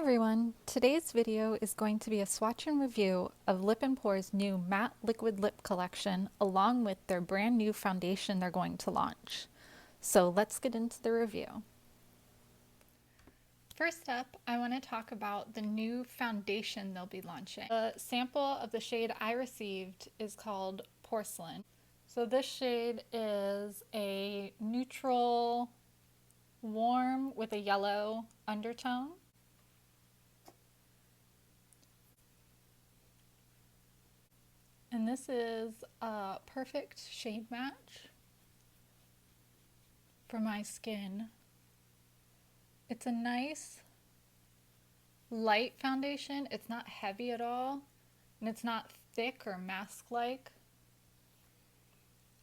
everyone! Today's video is going to be a swatch and review of Lip & Pore's new matte liquid lip collection along with their brand new foundation they're going to launch. So let's get into the review. First up, I want to talk about the new foundation they'll be launching. The sample of the shade I received is called Porcelain. So this shade is a neutral, warm with a yellow undertone. And this is a perfect shade match for my skin. It's a nice light foundation. It's not heavy at all, and it's not thick or mask-like.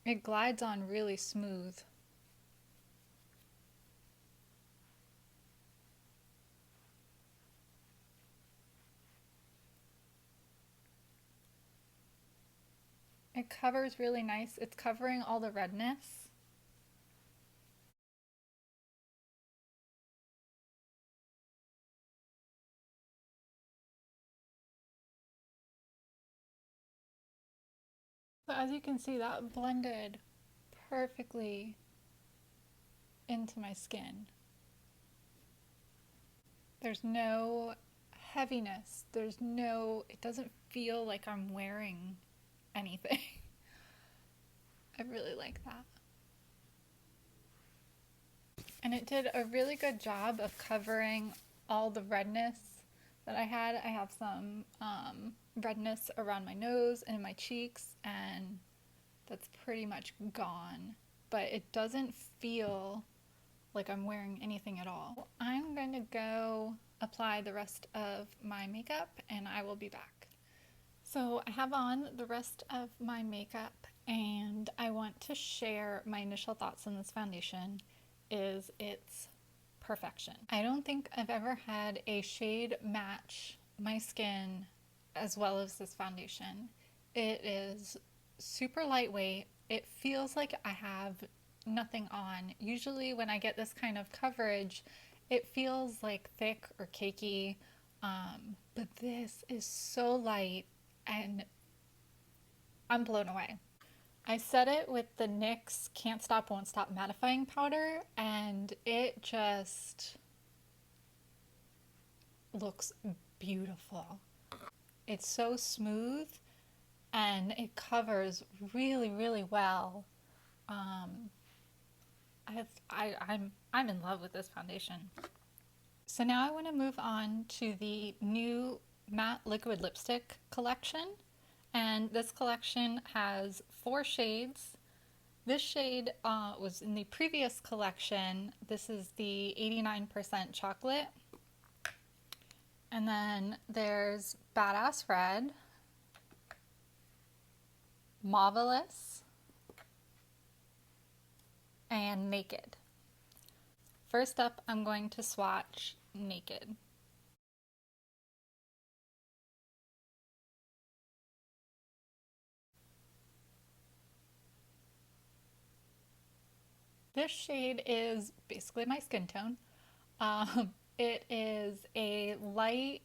It glides on really smooth. It covers really nice. It's covering all the redness. So as you can see, that blended perfectly into my skin. There's no heaviness. It doesn't feel like I'm wearing anything. I really like that. And it did a really good job of covering all the redness that I had. I have some redness around my nose and in my cheeks, and that's pretty much gone. But it doesn't feel like I'm wearing anything at all. I'm going to go apply the rest of my makeup and I will be back. So I have on the rest of my makeup and I want to share my initial thoughts on this foundation. Is its perfection. I don't think I've ever had a shade match my skin as well as this foundation. It is super lightweight. It feels like I have nothing on. Usually when I get this kind of coverage, it feels like thick or cakey, but this is so light and I'm blown away. I set it with the NYX Can't Stop Won't Stop mattifying powder and it just looks beautiful. It's so smooth and it covers really, really well. I'm in love with this foundation. So now I want to move on to the new matte liquid lipstick collection. And this collection has 4 shades. This shade was in the previous collection. This is the 89% chocolate. And then there's Badass Red, Marvelous, and Naked. First up, I'm going to swatch Naked. This shade is basically my skin tone. It is a light,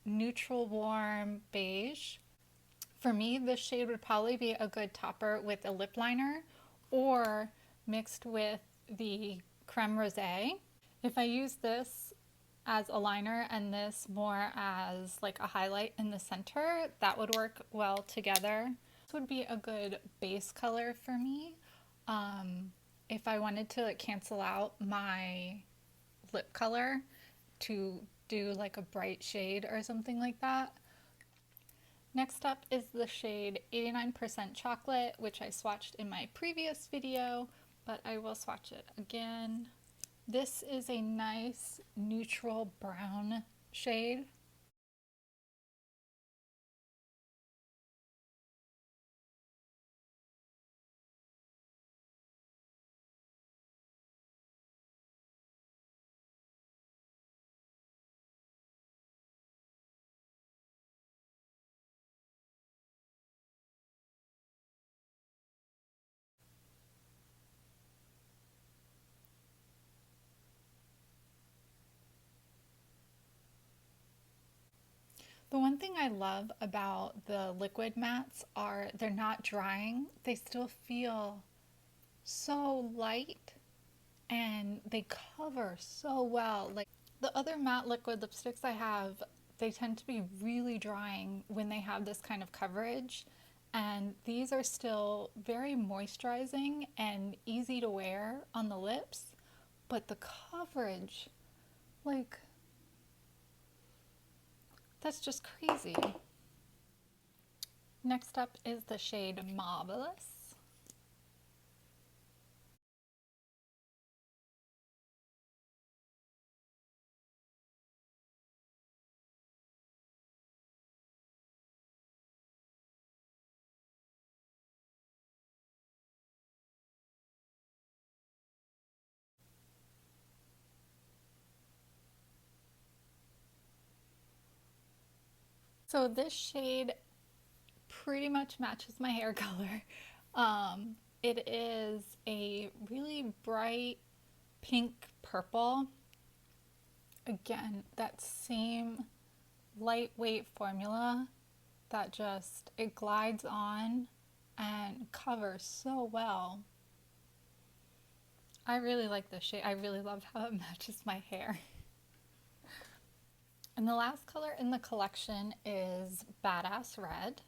neutral, warm beige. For me, this shade would probably be a good topper with a lip liner or mixed with the Creme Rosé. If I use this as a liner and this more as like a highlight in the center, that would work well together. This would be a good base color for me. If I wanted to cancel out my lip color to do like a bright shade or something like that. Next up is the shade 89% Chocolate, which I swatched in my previous video, but I will swatch it again. This is a nice neutral brown shade. One thing I love about the liquid mattes are they're not drying. They still feel so light and they cover so well. Like the other matte liquid lipsticks I have, they tend to be really drying when they have this kind of coverage. And these are still very moisturizing and easy to wear on the lips, but the coverage, like, that's just crazy. Next up is the shade Marvelous. So this shade pretty much matches my hair color. It is a really bright pink purple. Again, that same lightweight formula that just it glides on and covers so well. I really like this shade. I really love how it matches my hair. And the last color in the collection is Badass Red.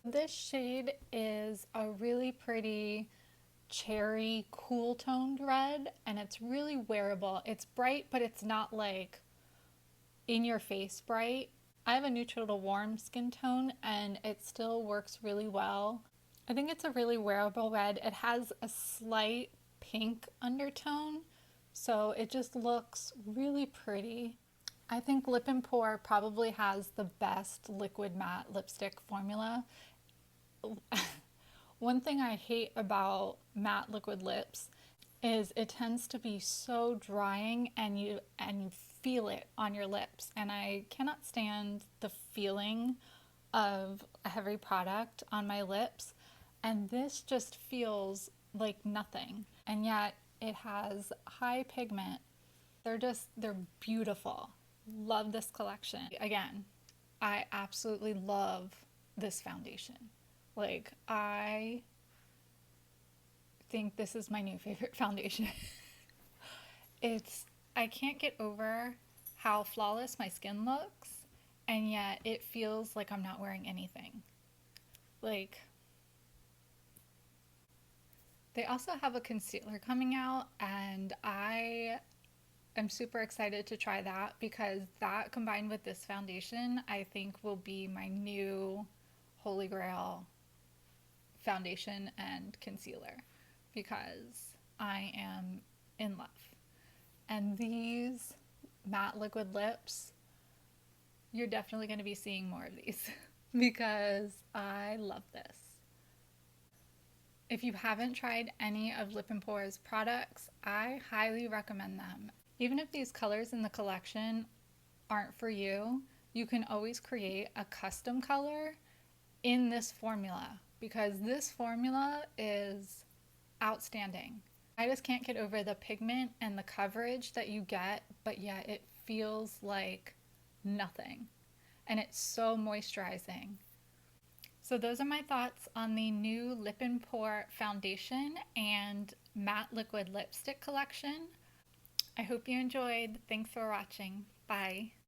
This shade is a really pretty cherry cool toned red and it's really wearable. It's bright, but it's not like in your face bright. I have a neutral to warm skin tone and it still works really well. I think it's a really wearable red. It has a slight pink undertone, so it just looks really pretty. I think Lip and Pour probably has the best liquid matte lipstick formula. One thing I hate about matte liquid lips is it tends to be so drying and you feel it on your lips, and I cannot stand the feeling of a heavy product on my lips, and this just feels like nothing, and yet it has high pigment. They're beautiful. Love this collection. Again, I absolutely love this foundation. Like, I think this is my new favorite foundation. It's, I can't get over how flawless my skin looks, and yet it feels like I'm not wearing anything. Like, they also have a concealer coming out, and I am super excited to try that because that combined with this foundation, I think will be my new holy grail foundation and concealer because I am in love. And these matte liquid lips, you're definitely going to be seeing more of these because I love this. If you haven't tried any of Lip and Pour's products, I highly recommend them. Even if these colors in the collection aren't for you, you can always create a custom color in this formula because this formula is outstanding. I just can't get over the pigment and the coverage that you get, but yet it feels like nothing. And it's so moisturizing. So those are my thoughts on the new Lip and Pour foundation and matte liquid lipstick collection. I hope you enjoyed. Thanks for watching. Bye.